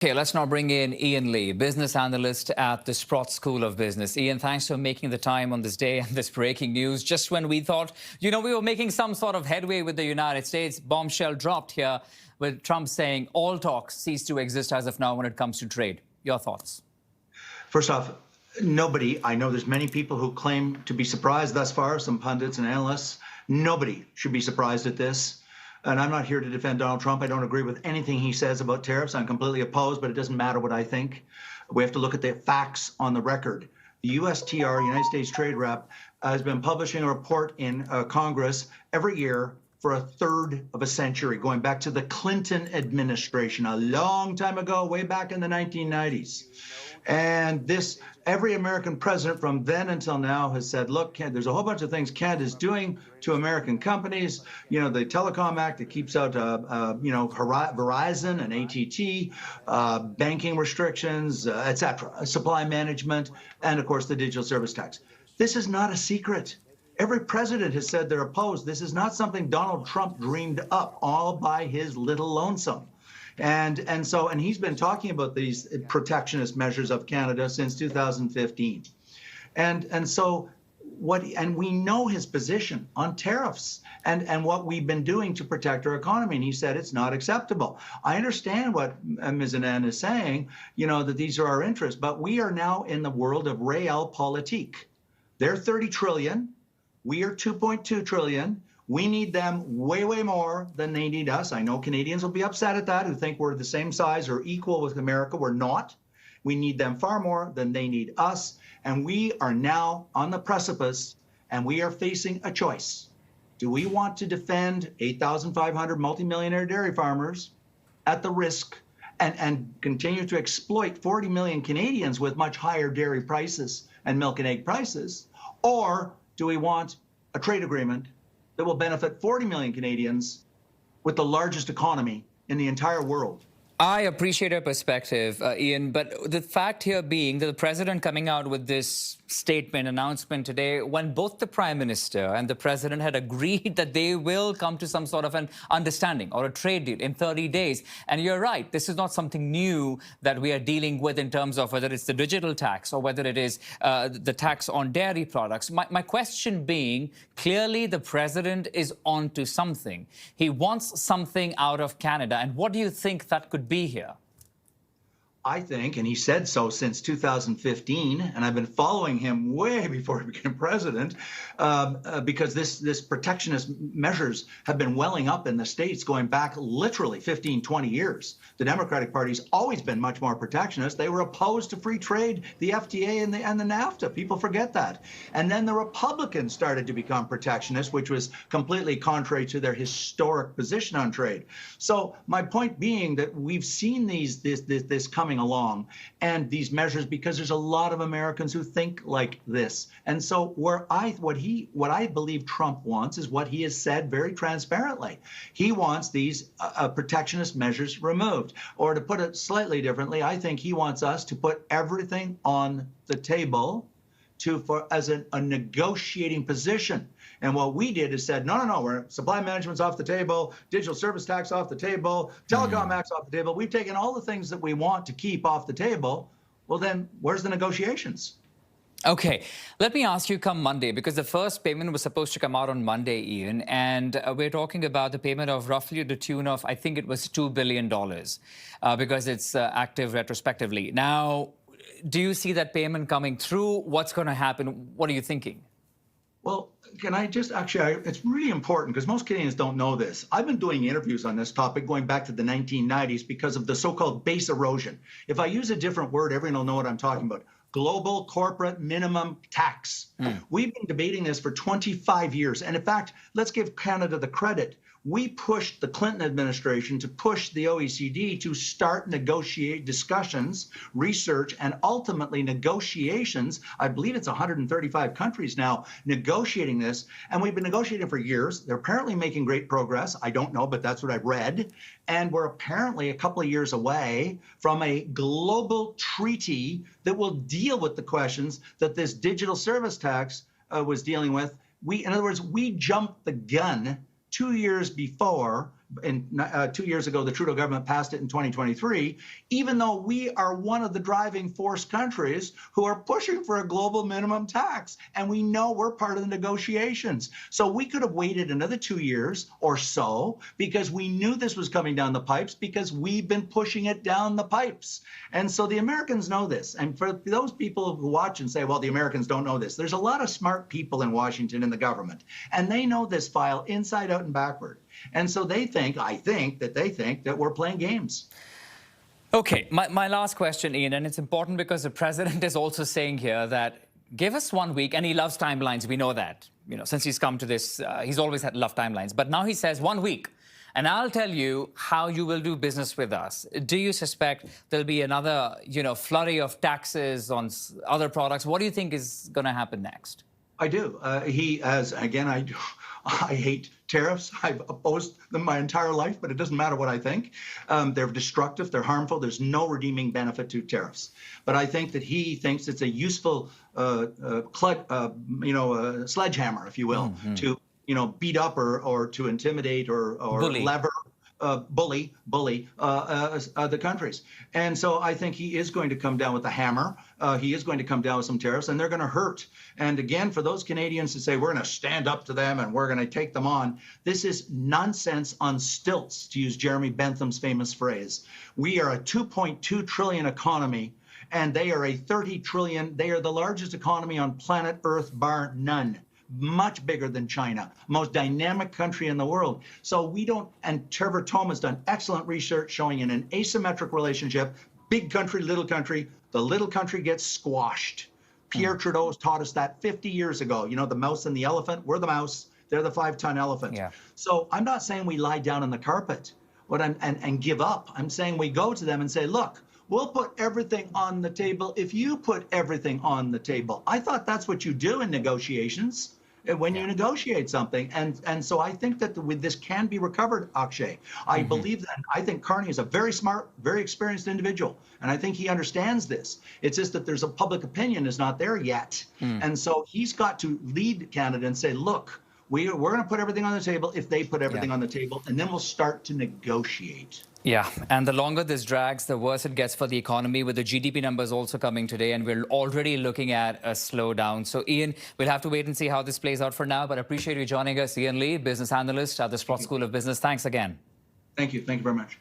Okay, let's now bring in Ian Lee, business analyst at the Sprott School of Business. Ian, thanks for making the time on this day and this breaking news. Just when we thought, we were making some sort of headway with the United States, bombshell dropped here with Trump saying all talks cease to exist as of now when it comes to trade. Your thoughts? First off, nobody, I know there's many people who claim to be surprised thus far, some pundits and analysts. Nobody should be surprised at this. And I'm not here to defend Donald Trump. I don't agree with anything he says about tariffs. I'm completely opposed, but it doesn't matter what I think. We have to look at the facts on the record. The USTR, United States Trade Rep, has been publishing a report in Congress every year for a third of a century, going back to the Clinton administration a long time ago, way back in the 1990s. And this, every American president from then until now has said, look, there's a whole bunch of things Canada's doing to American companies. You know, the Telecom Act that keeps out, Verizon and AT&T, banking restrictions, et cetera, supply management, and of course, the digital service tax. This is not a secret. Every president has said they're opposed. This is not something Donald Trump dreamed up all by his little lonesome. And he's been talking about these protectionist measures of Canada since 2015. And we know his position on tariffs and what we've been doing to protect our economy. And he said it's not acceptable. I understand what Ms. Anand is saying, that these are our interests, but we are now in the world of realpolitik. They're 30 trillion. We are 2.2 trillion. We need them way, way more than they need us. I know Canadians will be upset at that, who think we're the same size or equal with America. We're not. We need them far more than they need us. And we are now on the precipice, and we are facing a choice. Do we want to defend 8,500 multimillionaire dairy farmers at the risk and continue to exploit 40 million Canadians with much higher dairy prices and milk and egg prices? Or do we want a trade agreement that will benefit 40 million Canadians with the largest economy in the entire world? I appreciate your perspective, Ian, but the fact here being that the president coming out with this announcement today, when both the prime minister and the president had agreed that they will come to some sort of an understanding or a trade deal in 30 days. And you're right, this is not something new that we are dealing with in terms of whether it's the digital tax or whether it is the tax on dairy products. My question being, clearly the president is onto something. He wants something out of Canada. And what do you think that could be here? I think, and he said so since 2015, and I've been following him way before he became president, because this protectionist measures have been welling up in the States going back literally 15, 20 years. The Democratic Party's always been much more protectionist. They were opposed to free trade, the FTA and the NAFTA. People forget that. And then the Republicans started to become protectionist, which was completely contrary to their historic position on trade. So my point being that we've seen this coming along and these measures because there's a lot of Americans who think like this. And so what I believe Trump wants is what he has said very transparently. He wants these protectionist measures removed. Or to put it slightly differently, I think he wants us to put everything on the table as a negotiating position. And what we did is said, no, we're supply management's off the table, digital service tax off the table, telecom act's off the table. We've taken all the things that we want to keep off the table. Well, then where's the negotiations? Okay, let me ask you come Monday, because the first payment was supposed to come out on Monday, Ian, and we're talking about the payment of roughly the tune of, I think it was $2 billion, because it's active retrospectively. Now, do you see that payment coming through? What's going to happen? What are you thinking? Well, can I just it's really important because most Canadians don't know this. I've been doing interviews on this topic going back to the 1990s because of the so-called base erosion. If I use a different word, everyone will know what I'm talking about. Global corporate minimum tax. We've been debating this for 25 years. And in fact, let's give Canada the credit. We pushed the Clinton administration to push the OECD to start negotiate discussions, research, and ultimately negotiations. I believe it's 135 countries now negotiating this. And we've been negotiating for years. They're apparently making great progress. I don't know, but that's what I've read. And we're apparently a couple of years away from a global treaty that will deal with the questions that this digital service tax was dealing with. In other words, we jumped the gun 2 years before 2 years ago, the Trudeau government passed it in 2023, even though we are one of the driving force countries who are pushing for a global minimum tax. And we know we're part of the negotiations. So we could have waited another 2 years or so because we knew this was coming down the pipes because we've been pushing it down the pipes. And so the Americans know this. And for those people who watch and say, well, the Americans don't know this, there's a lot of smart people in Washington in the government, and they know this file inside out and backward. And so they think, I think that we're playing games. Okay, my last question, Ian, and it's important because the president is also saying here that give us 1 week, and he loves timelines. We know that. Since he's come to this, he's always had loved timelines. But now he says 1 week, and I'll tell you how you will do business with us. Do you suspect there'll be another, flurry of taxes on other products? What do you think is going to happen next? I do. He has, again, I hate tariffs. I've opposed them my entire life, but it doesn't matter what I think. They're destructive. They're harmful. There's no redeeming benefit to tariffs. But I think that he thinks it's a useful, sledgehammer, if you will, to, beat up or to intimidate or bully. Lever. Bully the countries. And so I think he is going to come down with a hammer. He is going to come down with some tariffs, and they're going to hurt. And again, for those Canadians to say we're going to stand up to them and we're going to take them on, this is nonsense on stilts, to use Jeremy Bentham's famous phrase. We are a 2.2 trillion economy, and they are a 30 trillion. They are the largest economy on planet Earth, bar none. Much bigger than China, most dynamic country in the world. So we don't, and Trevor Thom has done excellent research showing in an asymmetric relationship, big country, the little country gets squashed. Pierre Trudeau has taught us that 50 years ago. The mouse and the elephant, we're the mouse, they're the 5-ton elephant. Yeah. So I'm not saying we lie down on the carpet and give up. I'm saying we go to them and say, look, we'll put everything on the table if you put everything on the table. I thought that's what you do in negotiations. When you negotiate something. And so I think that this can be recovered, Akshay. I believe that. I think Carney is a very smart, very experienced individual. And I think he understands this. It's just that there's a public opinion is not there yet. And so he's got to lead Canada and say, look, we're going to put everything on the table if they put everything on the table, and then we'll start to negotiate. Yeah, and the longer this drags, the worse it gets for the economy, with the GDP numbers also coming today, and we're already looking at a slowdown. So, Ian, we'll have to wait and see how this plays out for now, but I appreciate you joining us. Ian Lee, business analyst at the Sprott School of Business. Thanks again. Thank you. Thank you very much.